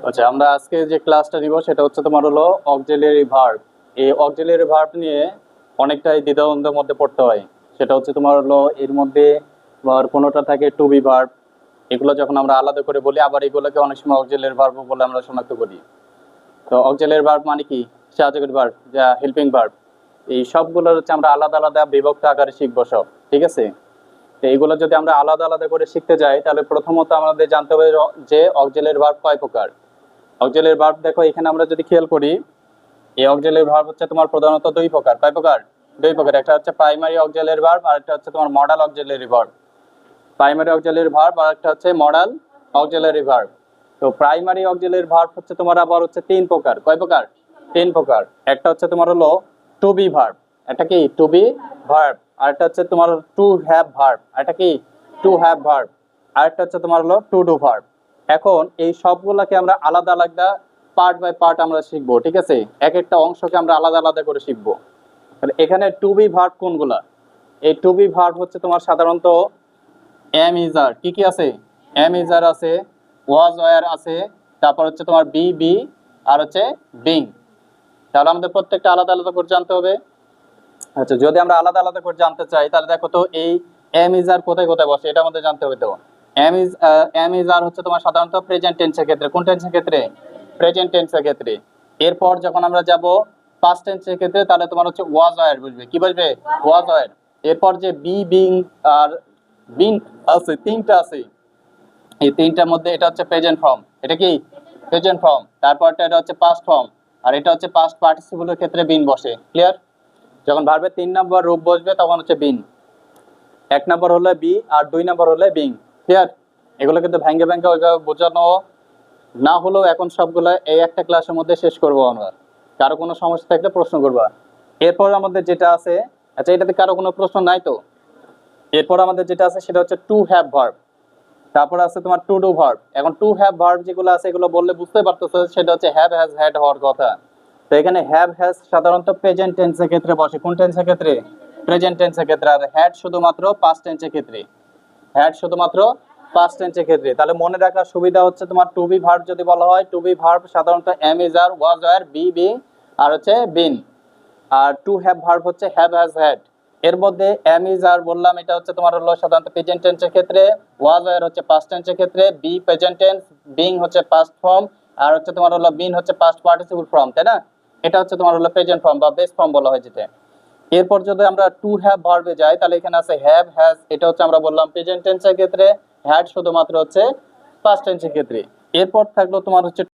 আচ্ছা, আমরা আজকে যে ক্লাসটা দিব সেটা হচ্ছে তোমার হলো অক্সিলিয়ারি ভার্ব। এই অক্সিলিয়ারি ভার্ব নিয়ে অনেকটাই দ্বিধাদ্বন্দ্বের মধ্যে পড়তে হয়। সেটা হচ্ছে তোমার হলো এর মধ্যে তোমার কোনোটা থাকে টু বি ভার্ব, এগুলো যখন আমরা আলাদা করে বলি, আবার এগুলোকে অনেক সময় অক্সিলিয়ারি ভার্ব বলে আমরা শনাক্ত করি। তো অক্সিলিয়ারি ভার্ব মানে কি? সাহায্যকারী ভার্ব, যা হেল্পিং ভার্ব। এই সবগুলো হচ্ছে আমরা আলাদা আলাদা বিভক্ত আকারে শিখবো সব, ঠিক আছে? তো এইগুলো যদি আমরা আলাদা আলাদা করে শিখতে যাই, তাহলে প্রথমত আমাদের জানতে হবে যে অক্সিলিয়ারি ভার্ব কয় প্রকার। অক্সিলিয়ারি ভার্ব দেখো, এখানে আমরা যদি খেয়াল করি, এই অক্সিলিয়ারি ভার্ব হচ্ছে তোমার প্রধানত দুই প্রকার। কয় প্রকার? দুই প্রকার। একটা হচ্ছে প্রাইমারি অক্সিলিয়ারি ভার্ব, আর একটা হচ্ছে তোমার modal auxiliary verb. Primary auxiliary verb আর একটা হচ্ছে মডাল অক্সিলিয়ারি ভার্ব। তো প্রাইমারি অক্সিলিয়ারি ভার্ব হচ্ছে তোমার আবার হচ্ছে তিন প্রকার। কয় প্রকার? তিন প্রকার। একটা হচ্ছে তোমার হলো টু বি ভার্ব, এটা কি টু বি ভার্ব। আর একটা হচ্ছে তোমার টু হ্যাভ ভার্ব, এটা কি টু হ্যাভ ভার্ব। আর একটা হচ্ছে তোমার হলো টু ডু ভার্ব। এখন এই সবগুলাকে আমরা আলাদা আলাদা পার্ট বাই পার্ট আমরা শিখবো, ঠিক আছে? এক একটা অংশকে আমরা আলাদা আলাদা করে শিখবো। তাহলে এখানে টু বি ভার্ব কোনগুলা? এই টু বি ভার্ব হচ্ছে তোমার সাধারণত এম ইজার, কি কি আছে? এম ইজার আছে, ওয়াজ ওয়ার আছে, তারপর হচ্ছে তোমার বি বি, আর হচ্ছে বিং। তাহলে আমাদের প্রত্যেকটা আলাদা আলাদা করে জানতে হবে। আচ্ছা, যদি আমরা আলাদা আলাদা করে জানতে চাই, তাহলে দেখো তো এই এম ইজার কোথায় কোথায় বসে, এটা আমাদের জানতে হবে। তো এম ইজার হচ্ছে তোমার সাধারণত প্রেজেন্ট টেন্সের ক্ষেত্রে। কোন টেন্সের ক্ষেত্রে? প্রেজেন্ট টেন্সের ক্ষেত্রে। এরপর যখন আমরা যাব পাস্ট টেন্সের ক্ষেত্রে, তাহলে তোমার হচ্ছে ওয়াজ ওয়ার বসবে। কি বসবে? Was were. এরপর যে বি বিং আর বিং আছে, তিনটা আছে, এই তিনটার মধ্যে এটা হচ্ছে প্রেজেন্ট ফর্ম। এটা কি প্রেজেন্ট ফর্ম। তারপরটা এটা হচ্ছে পাস্ট ফর্ম, আর এটা হচ্ছে পাস্ট পার্টিসিপলের ক্ষেত্রে বিন বসে। ক্লিয়ার? যখন ভার্বের 3 নম্বর রূপ বসবে তখন হচ্ছে বিন। 1 নম্বর হলে বি আর 2 নম্বর হলে বিং। ক্লিয়ার? এগুলো কিন্তু ভেঙে ভেঙে ওইভাবে বোঝানো না হলেও এখন সবগুলো এই একটা ক্লাসের মধ্যে শেষ করবো আমরা। কারো কোনো সমস্যা থাকলে প্রশ্ন করবা। এরপর আমাদের যেটা আছে, আচ্ছা এটাতে কারো কোনো প্রশ্ন নাই তো? এরপর আমাদের যেটা আছে সেটা হচ্ছে টু হ্যাভ ভার্ব। তারপর আছে তোমার টু ডু ভার্ব। এখন টু হ্যাভ ভার্ব যেগুলো আছে এগুলো বললে বুঝতে পারতেছো, সেটা হচ্ছে হ্যাভ হ্যাজ হ্যাড হওয়ার কথা। তো এখানে হ্যাভ হ্যাজ সাধারণত প্রেজেন্ট টেন্সের ক্ষেত্রে বসে। কোন টেন্সের ক্ষেত্রে? প্রেজেন্ট টেন্সের ক্ষেত্রে। আর হ্যাড শুধুমাত্র পাস্ট টেন্সের ক্ষেত্রে। হ্যাড শুধুমাত্র পাস্ট টেন্সের ক্ষেত্রে। তাহলে মনে রাখার সুবিধা হচ্ছে তোমার টু বি ভার্ব যদি বলা হয়, টু বি ভার্ব সাধারণত এম ইজ আর, ওয়াজ আর, বি বিং, আর হচ্ছে বিন। আর টু হ্যাভ ভার্ব হচ্ছে হ্যাভ হ্যাজ হ্যাড। এর মধ্যে এম ইজ আর বললাম, এটা হচ্ছে তোমার হলো সাধারণত প্রেজেন্ট টেন্সের ক্ষেত্রে, ওয়াজ আর হচ্ছে পাস্ট টেন্সের ক্ষেত্রে, বি প্রেজেন্ট টেন্স, বিং হচ্ছে পাস্ট ফর্ম, আর হচ্ছে তোমার হলো বিন হচ্ছে পাস্ট পার্টিসিপল ফর্ম, তাই না? এটা হচ্ছে তোমার হলো প্রেজেন্ট ফর্ম বা বেস ফর্ম বলা হয় যেটা। এরপর যদি আমরা টু হ্যাভ ভার্বে যাই, তাহলে এখানে আছে হ্যাভ হ্যাজ, এটা হচ্ছে আমরা বললাম প্রেজেন্ট টেন্সের ক্ষেত্রে, হ্যাড শুধুমাত্র হচ্ছে পাস্ট টেন্সের ক্ষেত্রে। এরপর থাকলো তোমার হচ্ছে